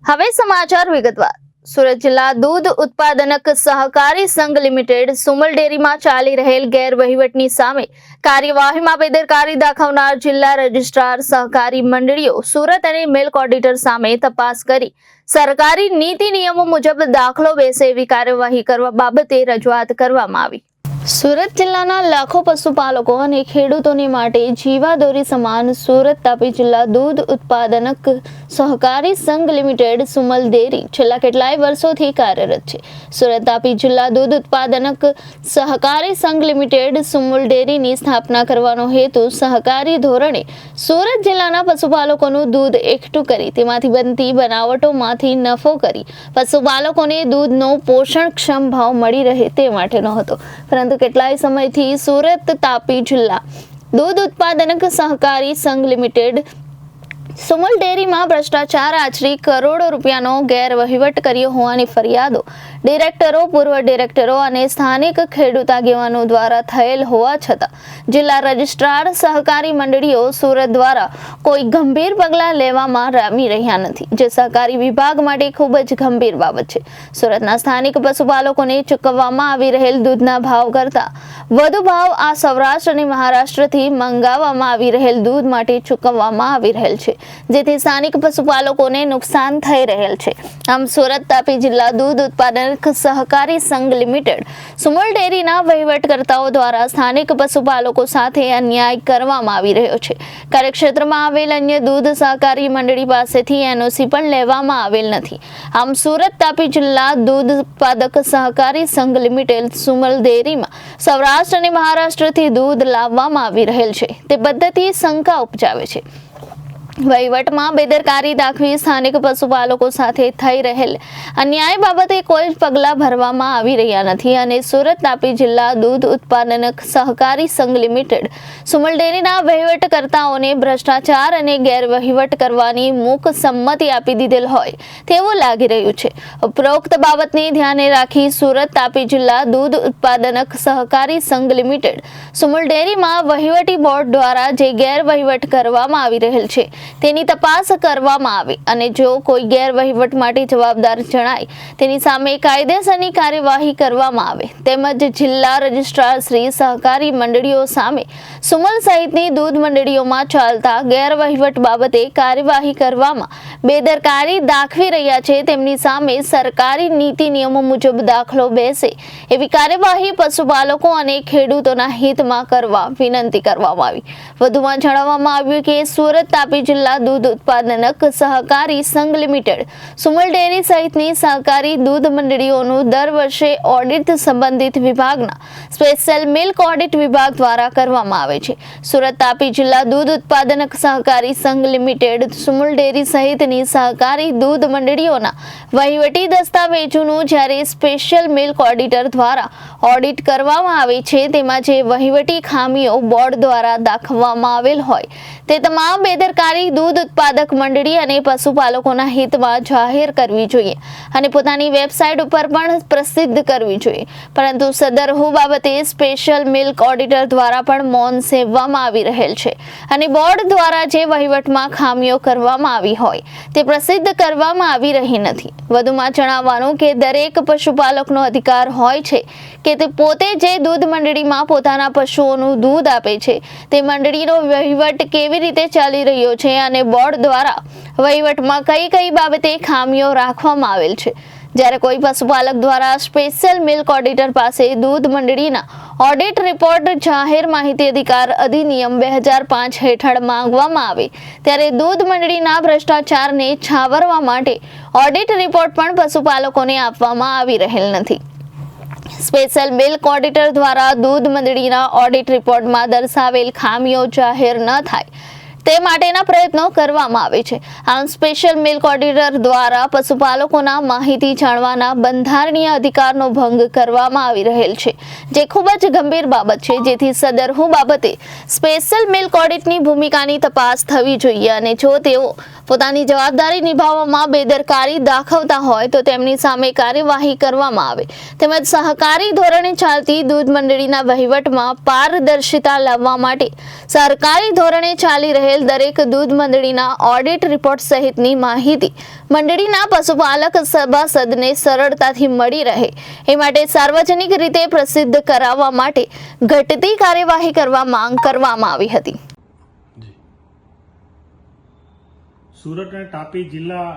હવે સમાચાર વિગતવાર। સુરત જિલ્લા દૂધ ઉત્પાદનક સહકારી સંઘ લિમિટેડ સુમલ ડેરીમાં ચાલી રહેલ ગેરવહીવટની સામે કાર્યવાહીમાં બેદરકારી દાખવનાર જિલ્લા રજિસ્ટ્રાર સહકારી મંડળીઓ સુરત અને મિલ્ક ઓડિટર સામે તપાસ કરી સરકારી નીતિ નિયમો મુજબ દાખલો બેસે એવી કાર્યવાહી કરવા બાબતે રજૂઆત કરવામાં આવી। સુરત જિલ્લાના લાખો પશુપાલકો અને ખેડૂતોને માટે જીવાદોરી સમાન સુરત તાપી જિલ્લા દૂધ ઉત્પાદનક સહકારી સંઘ લિમિટેડ સુમલ ડેરી છેલ્લા કેટલાય વર્ષોથી કાર્યરત છે। સુરત તાપી જિલ્લા દૂધ ઉત્પાદનક સહકારી સંઘ લિમિટેડ સુમલ ડેરીની સ્થાપના કરવાનો હેતુ સહકારી ધોરણે સુરત જિલ્લાના પશુપાલકોનું દૂધ એકઠું કરી તેમાંથી બનતી બનાવટોમાંથી નફો કરી પશુપાલકોને દૂધનો પોષણક્ષમ ભાવ મળી રહે તે માટેનો હતો, પરંતુ કેટલાય સમયથી સુરત તાપી જિલ્લા દૂધ ઉત્પાદનક સહકારી સંઘ લિમિટેડ સુમલ ડેરીમાં ભ્રષ્ટાચાર આચરી કરોડો રૂપિયાનો ગેરવહીવટ કર્યો હોવાની ફરિયાદો ડિરેક્ટરો, પૂર્વ ડિરેક્ટરો અને સ્થાનિક ખેડૂત આગેવાનો દ્વારા થયેલ હોવા છતાં જિલ્લા રજિસ્ટ્રાર સહકારી મંડળીઓ સુરત દ્વારા કોઈ ગંભીર પગલાં લેવામાં રામી રહ્યા નથી, જે સહકારી વિભાગ માટે ખૂબ જ ગંભીર બાબત છે। સુરતના સ્થાનિક પશુપાલકોને ચૂકવવામાં આવી રહેલ દૂધના ભાવ કરતાં વધુ ભાવ આ સૌરાષ્ટ્ર અને મહારાષ્ટ્રથી મંગાવવામાં આવી રહેલ દૂધ માટે ચૂકવવામાં આવી રહેલ છે, જેથી સ્થાનિક પશુપાલકોને નુકસાન થઈ રહેલ છે। આમ સુરત તાપી જિલ્લા દૂધ ઉત્પાદનક સહકારી સંઘ લિમિટેડ સુમલ ડેરીના વહીવટકર્તાઓ દ્વારા સ્થાનિક પશુપાલકો સાથે અન્યાય કરવામાં આવી રહ્યો છે। કાર્યક્ષેત્રમાં આવેલ અન્ય દૂધ સહકારી મંડળી પાસેથી એનઓસી પણ લેવામાં આવેલ નથી। આમ સુરત તાપી જિલ્લા દૂધ ઉત્પાદક સહકારી સંઘ લિમિટેડ સુમલ ડેરીમાં સૌરાષ્ટ્ર અને મહારાષ્ટ્રથી દૂધ લાવવામાં આવી રહેલ છે તે પદ્ધતિ શંકા ઉપજાવે છે। વહીવટમાં બેદરકારી દાખવી સ્થાનિક પશુપાલકો સાથે થઈ રહેલ અન્યાય બાબતે કોઈ પગલાં ભરવામાં આવી રહ્યા નથી અને સુરત તાપી જિલ્લા દૂધ ઉત્પાદનક સહકારી સંઘ લિમિટેડ સુમલ ડેરીના વહીવટકર્તાઓને ભ્રષ્ટાચાર અને ગેરવહીવટ કરવાની મૂક સંમતિ આપી દીધેલ હોય તેવું લાગી રહ્યું છે। ઉપરોક્ત બાબતને ધ્યાને રાખી સુરત તાપી જિલ્લા દૂધ ઉત્પાદનક સહકારી સંઘ લિમિટેડ સુમલ ડેરીમાં વહીવટી બોર્ડ દ્વારા જે ગેરવહીવટ કરવામાં આવી રહેલ છે તેની તપાસ કરવામાં આવે અને જો કોઈ ગેરવહીવટ માટે જવાબદાર જણાય તેની સામે કાયદેસરની કાર્યવાહી કરવામાં આવે, તેમજ જિલ્લા રજિસ્ટ્રાર શ્રી સહકારી મંડળીઓ સામે સુમલ સહિતની દૂધ મંડળીઓમાં ચાલતા ગેરવહીવટ બાબતે કાર્યવાહી કરવામાં બેદરકારી દાખવી રહ્યા છે તેમની સામે સરકારી નીતિ નિયમો મુજબ દાખલો બેસે એવી કાર્યવાહી પશુપાલકો અને ખેડૂતોના હિતમાં કરવા વિનંતી કરવામાં આવી। વધુમાં જણાવવામાં આવ્યું કે સુરત તાપી જિલ્લા દૂધ ઉત્પાદનક સહકારી સંઘ લિમિટેડ સુમલ ડેરી સહિતની સહકારી દૂધ મંડળીઓનું દર વર્ષે ઓડિટ સંબંધિત વિભાગના સ્પેશિયલ મિલ્ક ઓડિટ વિભાગ દ્વારા કરવામાં આવે છે। સુરત તાપી જિલ્લા દૂધ ઉત્પાદનક સહકારી સંઘ લિમિટેડ સુમલ ડેરી સહિતની સહકારી દૂધ મંડળીઓના વહીવટી દસ્તાવેજોનું જ્યારે સ્પેશિયલ મિલ્ક ઓડિટર દ્વારા ઓડિટ કરવામાં આવે છે તેમાં જે વહીવટી ખામીઓ બોર્ડ દ્વારા દાખવવામાં આવેલ હોય તે તમામ બેદરકારી દૂધ ઉત્પાદક મંડળી અને પશુપાલકોના હિતમાં જાહેર કરવી જોઈએ અને પોતાની વેબસાઇટ ઉપર પણ પ્રસિદ્ધ કરવી જોઈએ, પરંતુ સદરહુ બાબતે સ્પેશિયલ મિલ્ક ઓડિટર દ્વારા પણ મૌન સેવવામાં આવી રહેલ છે અને બોર્ડ દ્વારા જે વહીવટમાં ખામીઓ કરવામાં આવી હોય તે પ્રસિદ્ધ કરવામાં આવી રહી નથી। વધુમાં જણાવવાનું કે દરેક પશુપાલકનો અધિકાર હોય છે કે તે પોતે જે દૂધ મંડળીમાં પોતાના પશુઓનું દૂધ આપે છે તે મંડળીનો વહીવટ કેવી રીતે ચાલી રહ્યો છે અને બોર્ડ દ્વારા વહીવટમાં કઈ કઈ બાબતે ખામીઓ રાખવામાં આવેલ છે। જ્યારે કોઈ પશુપાલક દ્વારા સ્પેશિયલ મિલ્ક ઓડિટર પાસે દૂધ મંડળીના ઓડિટ રિપોર્ટ જાહેર માહિતી અધિકાર અધિનિયમ 2005 હેઠળ માંગવામાં આવે ત્યારે દૂધ મંડળીના ભ્રષ્ટાચારને છાવરવા માટે ઓડિટ રિપોર્ટ પણ પશુપાલકોને આપવામાં આવી રહેલ નથી। સ્પેશિયલ મિલ્ક ઓડિટર દ્વારા દૂધ મંડળીના ઓડિટ રિપોર્ટમાં દર્શાવેલ ખામીઓ જાહેર ન થાય તે માટેના પ્રયત્નો કરવામાં આવે છે। આમ સ્પેશિયલ મિલ્ક ઓડિટર દ્વારા પશુપાલકોના માહિતી જાણવાના બંધારણીય અધિકારનો ભંગ કરવામાં આવી રહેલ છે, જે ખૂબ જ ગંભીર બાબત છે, જેથી સદરહુ બાબતે સ્પેશિયલ મિલ્ક ઓડિટની ભૂમિકાની તપાસ થવી જોઈએ અને જો તેઓ પોતાની જવાબદારી નિભાવવામાં બેદરકારી દાખવતા હોય તો તેમની સામે કાર્યવાહી કરવામાં આવે, તેમજ સહકારી ધોરણે ચાલતી દૂધ મંડળીના વહીવટમાં પારદર્શિતા લાવવા માટે સરકારી ધોરણે ચાલી રહેલ રહેલ દરેક દૂધ મંડળીના ઓડિટ રિપોર્ટ સહિતની માહિતી મંડળીના પશુપાલક સભાસદને સરળતાથી મળી રહે એ માટે સાર્વજનિક રીતે પ્રસિદ્ધ કરાવવા માટે ઘટતી કાર્યવાહી કરવા માંગ કરવામાં આવી હતી. સુરત અને તાપી જિલ્લા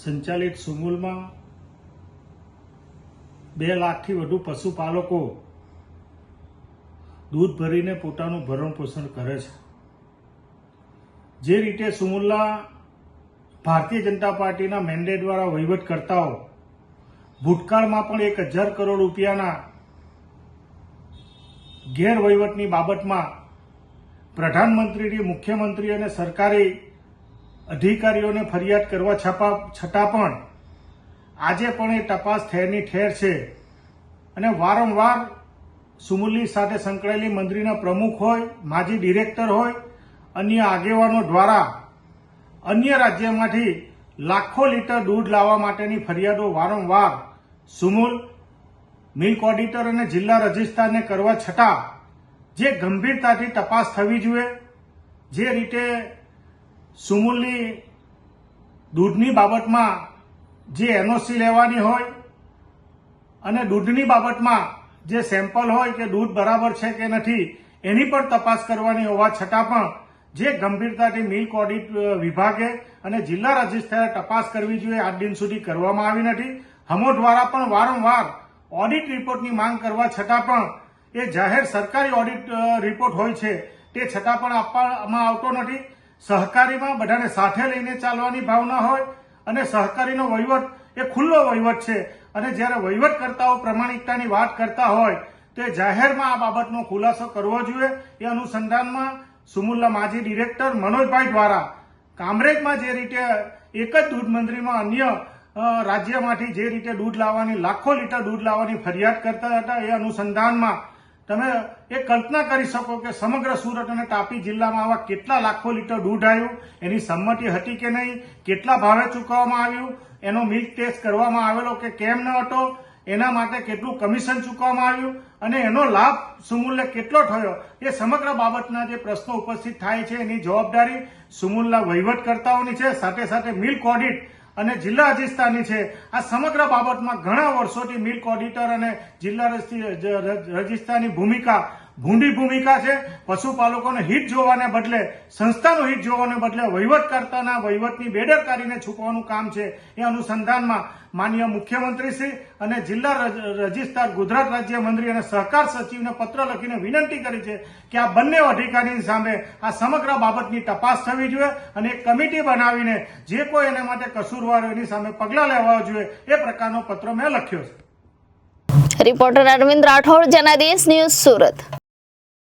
સંચાલિત સુમુલમાં 2 લાખથી વધુ પશુપાલકો દૂધ ભરીને પોતાનું ભરણ પોષણ કરે છે. જે રીતે સુમુલના ભારતીય જનતા પાર્ટીના મેન્ડેટ દ્વારા વહીવટકર્તાઓ ભૂતકાળમાં પણ 1000 કરોડ રૂપિયાના ગેરવહીવટની બાબતમાં પ્રધાનમંત્રીથી મુખ્યમંત્રી અને સરકારી અધિકારીઓને ફરિયાદ કરવા છતાં પણ આજે પણ એ તપાસ ઠેરની ઠેર છે અને વારંવાર સુમુલની સાથે સંકળાયેલી મંડળીના પ્રમુખ હોય, માજી ડિરેક્ટર હોય, અન્ય આગેવાનો દ્વારા અન્ય રાજ્યમાંથી લાખો લીટર દૂધ લાવવા માટેની ફરિયાદો વારંવાર સુમુલ, મિલ્ક ઓડિટર અને જિલ્લા રજિસ્ટ્રારને કરવા છતાં જે ગંભીરતાથી તપાસ થવી જોઈએ, જે રીતે સુમુલની દૂધની બાબતમાં જે એનઓસી લેવાની હોય અને દૂધની બાબતમાં જે સેમ્પલ હોય કે દૂધ બરાબર છે કે નથી એની પણ તપાસ કરવાની હોવા છતાં પણ જે ગંભીરતાથી મિલ્ક ઓડિટ વિભાગે અને જિલ્લા રજિસ્ટ્રારે તપાસ કરવી જોઈએ આજ દિન સુધી કરવામાં આવી નથી. હમો દ્વારા પણ વારંવાર ઓડિટ રિપોર્ટની માંગ કરવા છતાં પણ એ જાહેર સરકારી ઓડિટ રિપોર્ટ હોય છે તે છતાં પણ આપવામાં આવતો નથી. સહકારીમાં બધાને સાથે લઈને ચાલવાની ભાવના હોય અને સહકારીનો વહીવટ એ ખુલ્લો વહીવટ છે અને જ્યારે વહીવટકર્તાઓ પ્રમાણિકતાની વાત કરતા હોય તો એ જાહેરમાં આ બાબતનો ખુલાસો કરવો જોઈએ. એ અનુસંધાનમાં સુમુલના માજી ડિરેક્ટર મનોજભાઈ દ્વારા કામરેજમાં જે રીતે એક જ દૂધ મંડળીમાં અન્ય રાજ્યમાંથી જે રીતે દૂધ લાવવાની લાખો લીટર દૂધ લાવવાની ફરિયાદ કરતા હતા એ અનુસંધાનમાં તમે એ કલ્પના કરી શકો કે સમગ્ર સુરત અને તાપી જિલ્લામાં આવા કેટલા લાખો લીટર દૂધ આવ્યું, એની સંમતિ હતી કે નહીં, કેટલા ભાવે ચૂકવવામાં આવ્યું, એનો મિલ્ક ટેસ્ટ કરવામાં આવેલો કે કેમ ન હતો, એના માટે કેટલું કમિશન ચૂકવવામાં આવ્યું અને એનો લાભ સુમુલને કેટલો થયો, એ સમગ્ર બાબતના જે પ્રશ્નો ઉપસ્થિત થાય છે એની જવાબદારી સુમુલના વહીવટકર્તાઓની છે, સાથે સાથે મિલ્ક ઓડિટ અને જિલ્લા રજિસ્ટ્રારની છે. આ સમગ્ર બાબતમાં ઘણા વર્ષોથી મિલ્ક ઓડિટર અને જિલ્લા રજિસ્ટ્રારની ભૂમિકા ભૂંડી ભૂમિકા છે. પશુપાલકોને હિત જોવાને બદલે, સંસ્થાનું હિત જોવાને બદલે વહીવટકર્તાના વહીવટની બેદરકારીને છુપાવવાનું કામ છે. એ અનુસંધાનમાં માનનીય મુખ્યમંત્રીશ્રી અને જિલ્લા રજિસ્ટ્રાર, ગુજરાત રાજ્ય મંત્રી અને સહકાર સચિવને પત્ર લખીને વિનંતી કરી છે કે આ બંને અધિકારીની સામે આ સમગ્ર બાબતની તપાસ થવી જોઈએ અને એક કમિટી બનાવીને જે કોઈ એના માટે કસૂરવાર હોય એની સામે પગલાં લેવા જોઈએ એ પ્રકારનો પત્ર મેં લખ્યો છે. Reporter Arvind Rathod, Janadesh News, Surat.